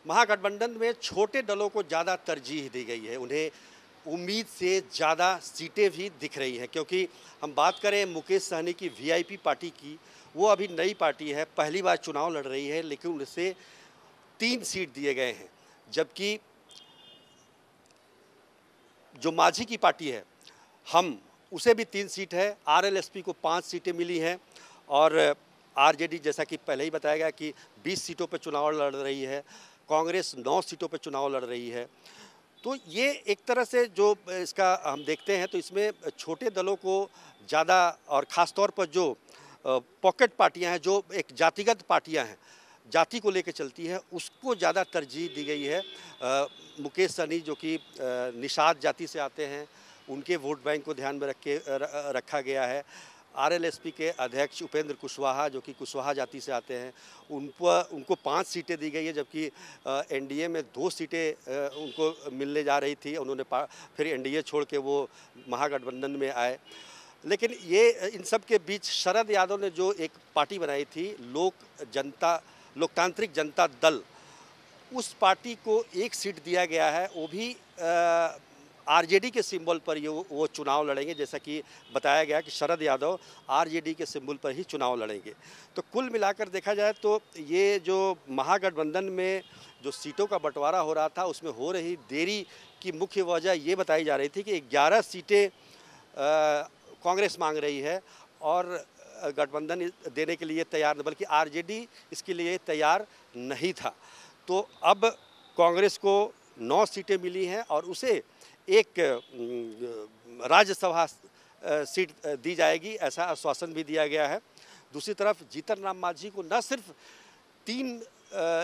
महागठबंधन में छोटे दलों को ज़्यादा तरजीह दी गई है। उन्हें उम्मीद से ज़्यादा सीटें भी दिख रही हैं, क्योंकि हम बात करें मुकेश सहनी की वीआईपी पार्टी की, वो अभी नई पार्टी है, पहली बार चुनाव लड़ रही है, लेकिन उसे 3 सीट दिए गए हैं। जबकि जो मांझी की पार्टी है, हम उसे भी 3 सीट है, आरएलएसपी को 5 सीटें मिली हैं और आरजेडी, जैसा कि पहले ही बताया गया, कि 20 सीटों पर चुनाव लड़ रही है, कांग्रेस 9 सीटों पर चुनाव लड़ रही है। तो ये एक तरह से जो इसका हम देखते हैं, तो इसमें छोटे दलों को ज़्यादा, और ख़ास तौर पर जो पॉकेट पार्टियां हैं, जो एक जातिगत पार्टियां हैं, जाति को लेकर चलती है, उसको ज़्यादा तरजीह दी गई है। मुकेश सहनी जो कि निषाद जाति से आते हैं, उनके वोट बैंक को ध्यान में रखा गया है। आरएलएसपी के अध्यक्ष उपेंद्र कुशवाहा जो कि कुशवाहा जाति से आते हैं, उनको 5 सीटें दी गई है, जबकि एनडीए में 2 सीटें उनको मिलने जा रही थी। उन्होंने फिर एनडीए छोड़ के वो महागठबंधन में आए। लेकिन ये इन सब के बीच शरद यादव ने जो एक पार्टी बनाई थी, लोकतांत्रिक जनता दल, उस पार्टी को 1 सीट दिया गया है। वो भी आरजेडी के सिंबल पर वो चुनाव लड़ेंगे। जैसा कि बताया गया कि शरद यादव आरजेडी के सिंबल पर ही चुनाव लड़ेंगे। तो कुल मिलाकर देखा जाए तो ये जो महागठबंधन में जो सीटों का बंटवारा हो रहा था, उसमें हो रही देरी की मुख्य वजह ये बताई जा रही थी कि 11 सीटें कांग्रेस मांग रही है और गठबंधन देने के लिए तैयार नहीं, बल्कि आरजेडी इसके लिए तैयार नहीं था। तो अब कांग्रेस को 9 सीटें मिली हैं और उसे एक राज्यसभा सीट दी जाएगी, ऐसा आश्वासन भी दिया गया है। दूसरी तरफ जीतन राम मांझी को न सिर्फ 3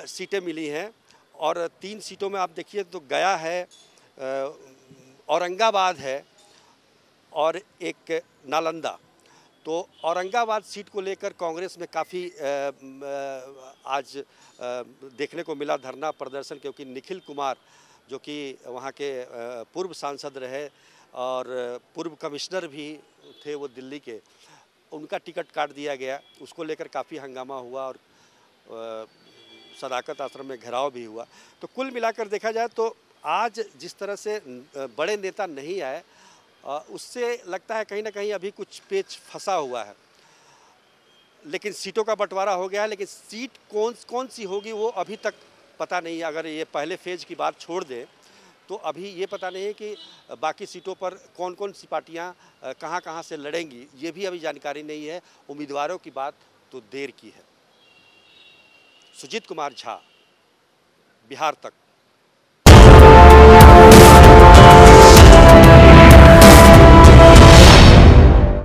सीटें मिली हैं, और 3 सीटों में आप देखिए तो गया है, औरंगाबाद है और एक नालंदा। तो औरंगाबाद सीट को लेकर कांग्रेस में काफ़ी आज देखने को मिला धरना प्रदर्शन, क्योंकि निखिल कुमार जो कि वहाँ के पूर्व सांसद रहे और पूर्व कमिश्नर भी थे वो दिल्ली के, उनका टिकट काट दिया गया। उसको लेकर काफ़ी हंगामा हुआ और सदाकत आश्रम में घेराव भी हुआ। तो कुल मिलाकर देखा जाए तो आज जिस तरह से बड़े नेता नहीं आए, उससे लगता है कहीं ना कहीं अभी कुछ पेच फंसा हुआ है। लेकिन सीटों का बंटवारा हो गया है, लेकिन सीट कौन सी होगी वो अभी तक पता नहीं है। अगर ये पहले फेज की बात छोड़ दें तो अभी ये पता नहीं है कि बाकी सीटों पर कौन सी पार्टियां कहां से लड़ेंगी, ये भी अभी जानकारी नहीं है। उम्मीदवारों की बात तो देर की है। सुजीत कुमार झा, बिहार तक।